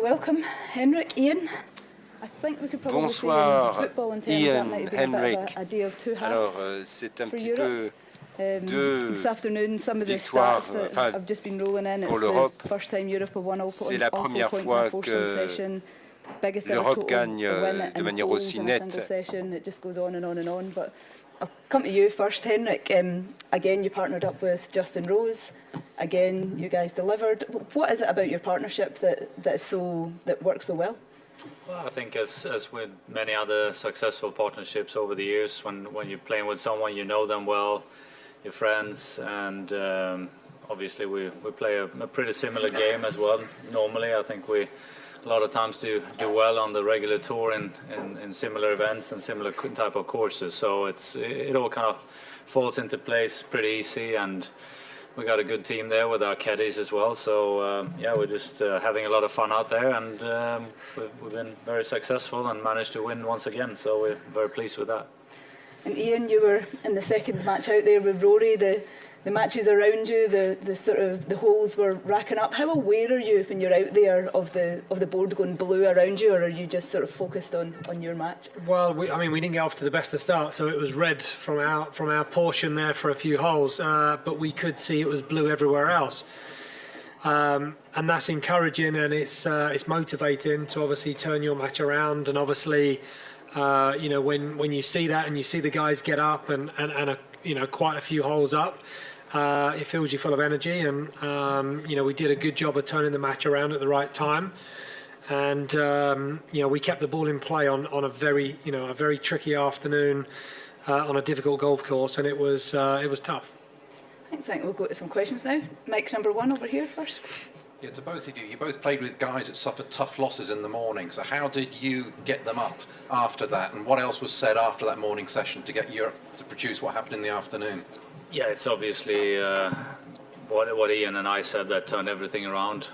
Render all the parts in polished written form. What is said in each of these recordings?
welcome Henrik, Ian. I think we could probably Bonsoir, say in football in terms Ian, that might be Henrik. a bit of a day of two halves. Alors, c'est un petit peu deux This afternoon, some of the victoires stats that have just been rolling in. It's the first time Europe have won all points in a foursome session. Biggest ever l'Europe total gagne win de in manière goals aussi in a nette. single session. It just goes on and on and on. But I'll come to you first, Henrik. Again, you partnered up with Justin Rose. Again, you guys delivered. What is it about your partnership that works so well? Well, I think as with many other successful partnerships over the years, when you're playing with someone, you know them well, you're friends, and obviously we play a pretty similar game as well. Normally, I think we a lot of times do well on the regular tour in similar events and similar type of courses. So it all kind of falls into place pretty easy, and we got a good team there with our caddies as well. So yeah, we're just having a lot of fun out there, and we've been very successful and managed to win once again. So we're very pleased with that. And Ian, you were in the second match out there with Rory. The matches around you, the sort of the holes were racking up. How aware are you when you're out there of the board going blue around you, or are you just sort of focused on your match? Well, we didn't get off to the best of start, so it was red from our portion there for a few holes, but we could see it was blue everywhere else, and that's encouraging, and it's motivating to obviously turn your match around, and obviously, you know, when you see that and you see the guys get up and quite a few holes up. It fills you full of energy, and you know, we did a good job of turning the match around at the right time, and you know, we kept the ball in play on a very tricky afternoon on a difficult golf course, and it was tough. Thanks. I think we'll go to some questions now. Mic number one over here first. Yeah, to both of you, you both played with guys that suffered tough losses in the morning, so how did you get them up after that, and what else was said after that morning session to get Europe to produce what happened in the afternoon? Yeah, it's obviously what Ian and I said that turned everything around.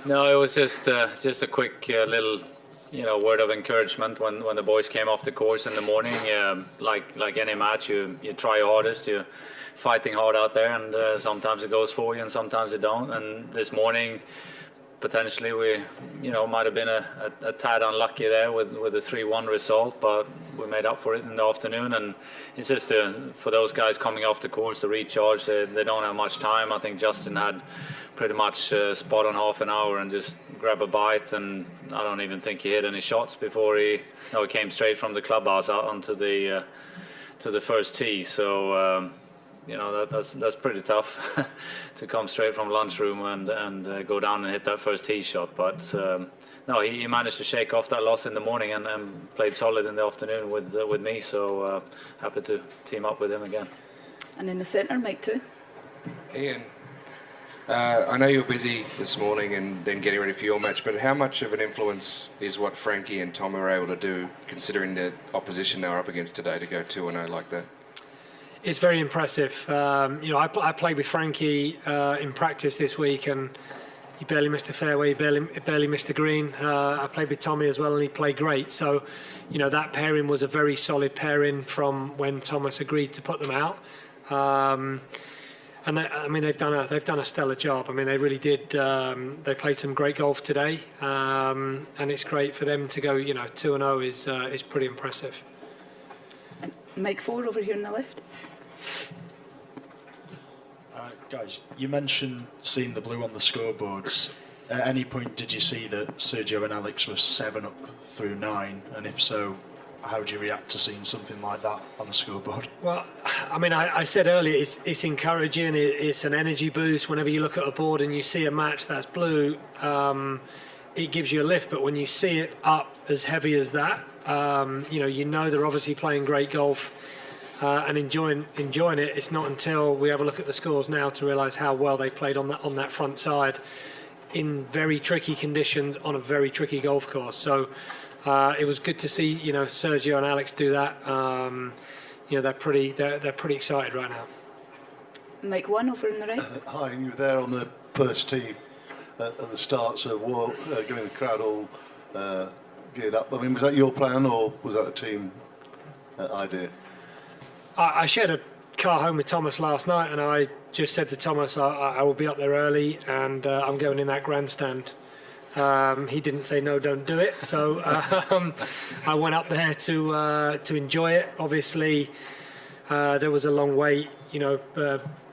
No, it was just a quick little, you know, word of encouragement when the boys came off the course in the morning. Like any match, you try your hardest, you're fighting hard out there, and sometimes it goes for you and sometimes it don't. And this morning, potentially we, you know, might have been a tad unlucky there with the 3-1 result, but we made up for it in the afternoon. And it's just for those guys coming off the course to recharge. They don't have much time. I think Justin had pretty much spot on half an hour and just grab a bite, and I don't even think he hit any shots before he came straight from the clubhouse out onto the to the first tee. So you know, that's pretty tough to come straight from lunchroom and go down and hit that first tee shot. But no, he managed to shake off that loss in the morning and played solid in the afternoon with me. So happy to team up with him again. And in the centre, Mike too. Ian, I know you're busy this morning and then getting ready for your match, but how much of an influence is what Frankie and Tom are able to do, considering the opposition they're up against today, to go 2-0 like that? It's very impressive. You know, I played with Frankie in practice this week, and he barely missed a fairway, he barely missed a green. I played with Tommy as well, and he played great. So, you know, that pairing was a very solid pairing from when Thomas agreed to put them out. And they've done a stellar job. I mean, they really did. They played some great golf today, and it's great for them to go. You know, 2-0 is pretty impressive. And Mike 4 over here on the left. Guys, you mentioned seeing the blue on the scoreboards. At any point did you see that Sergio and Alex were 7 up through 9? And if so, how would you react to seeing something like that on a scoreboard? Well, I mean, I said earlier, it's encouraging. It's an energy boost. Whenever you look at a board and you see a match that's blue, it gives you a lift. But when you see it up as heavy as that, you know they're obviously playing great golf. And enjoying it. It's not until we have a look at the scores now to realise how well they played on that front side in very tricky conditions on a very tricky golf course. So it was good to see, you know, Sergio and Alex do that. You know, they're pretty excited right now. Mike 1 over in the right. Hi, you were there on the first tee at the start, so getting the crowd all geared up. I mean, was that your plan or was that a team idea? I shared a car home with Thomas last night, and I just said to Thomas, I will be up there early, and I'm going in that grandstand. He didn't say no, don't do it. So I went up there to enjoy it. Obviously, there was a long wait,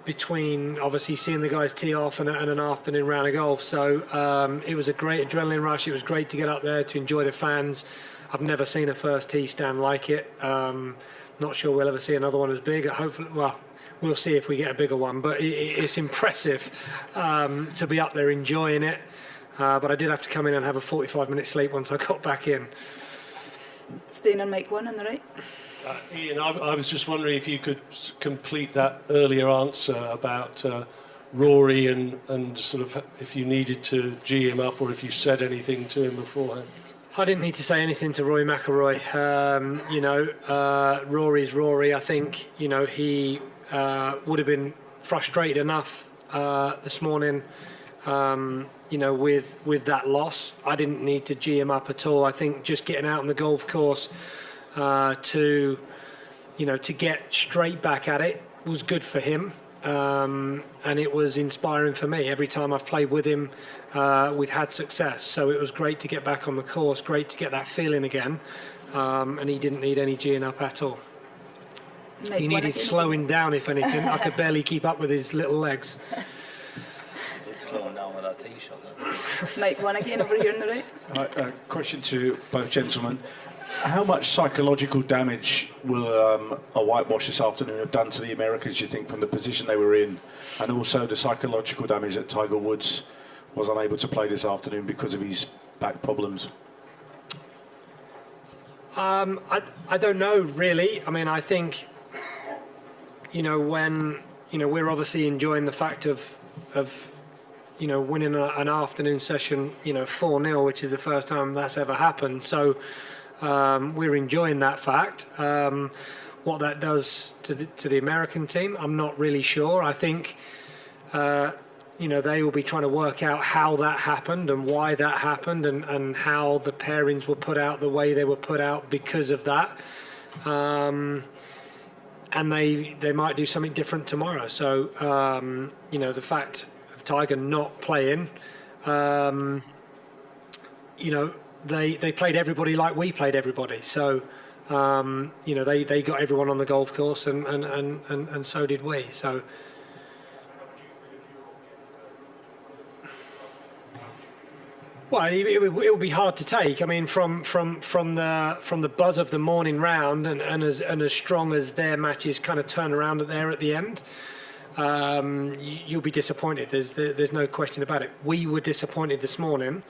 between obviously seeing the guys tee off and an afternoon round of golf. So it was a great adrenaline rush. It was great to get up there to enjoy the fans. I've never seen a first tee stand like it. Not sure we'll ever see another one as big. Hopefully, well, we'll see if we get a bigger one. But it's impressive to be up there enjoying it. But I did have to come in and have a 45-minute sleep once I got back in. Staying on mic 1 on the right. Ian, I was just wondering if you could complete that earlier answer about Rory and sort of if you needed to G him up or if you said anything to him beforehand. I didn't need to say anything to Rory McIlroy. Rory's Rory. I think, he would have been frustrated enough this morning, with that loss. I didn't need to G him up at all. I think just getting out on the golf course to get straight back at it was good for him. And it was inspiring for me. Every time I've played with him, we've had success. So it was great to get back on the course, great to get that feeling again. And he didn't need any G'ing up at all. He needed slowing down, if anything. I could barely keep up with his little legs. Slowing down with that tee shot. Mic 1 again over here on the right. Question to both gentlemen. How much psychological damage will a whitewash this afternoon have done to the Americans, you think, from the position they were in, and also the psychological damage that Tiger Woods was unable to play this afternoon because of his back problems? I don't know, really. I mean, I think, when, we're obviously enjoying the fact of winning an afternoon session, 4-0, which is the first time that's ever happened. So we're enjoying that fact. What that does to the American team, I'm not really sure. I think, they will be trying to work out how that happened and why that happened and how the pairings were put out the way they were put out because of that. And they might do something different tomorrow. So, the fact of Tiger not playing, they played everybody like we played everybody. So, they got everyone on the golf course and so did we. So, well, it would be hard to take. I mean, from the buzz of the morning round and as strong as their matches kind of turn around there at the end, you'll be disappointed. There's no question about it. We were disappointed this morning,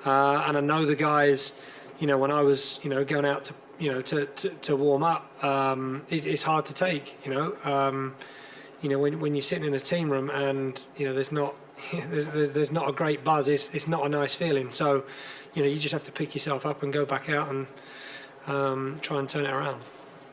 and I know the guys. When I was going out to warm up, it's hard to take. When you're sitting in a team room and there's not. There's not a great buzz. It's not a nice feeling. So, you just have to pick yourself up and go back out and try and turn it around.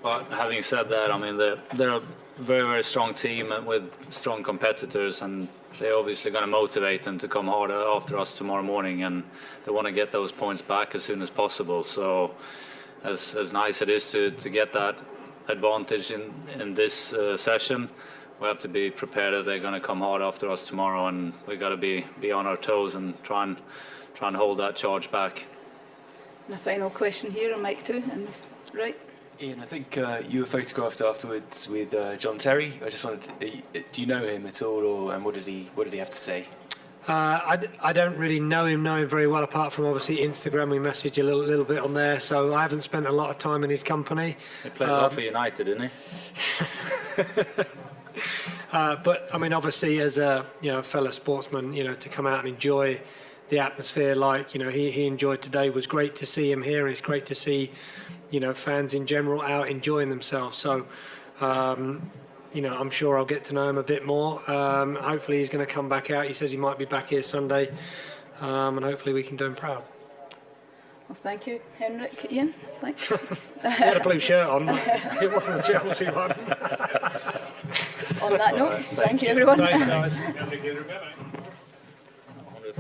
But having said that, I mean they're a very, very strong team with strong competitors, and they're obviously going to motivate them to come harder after us tomorrow morning, and they want to get those points back as soon as possible. So, as nice it is to get that advantage in this session. We have to be prepared that they're going to come hard after us tomorrow, and we've got to be on our toes and try and hold that charge back. And a final question here on mic 2, and this right. Ian, I think you were photographed afterwards with John Terry. I just wanted do you know him at all, and what did he have to say? I don't really know him very well, apart from obviously Instagram. We message a little bit on there, so I haven't spent a lot of time in his company. He played well for United, didn't he? But I mean, obviously, as a fellow sportsman, to come out and enjoy the atmosphere like he enjoyed today was great to see him here, and it's great to see fans in general out enjoying themselves. So I'm sure I'll get to know him a bit more. Hopefully, he's going to come back out. He says he might be back here Sunday, and hopefully we can do him proud. Well, thank you, Henrik. Ian, thanks. He had a blue shirt on. It wasn't a Chelsea one. On that note, thank you everyone. Thanks, guys. I wonder if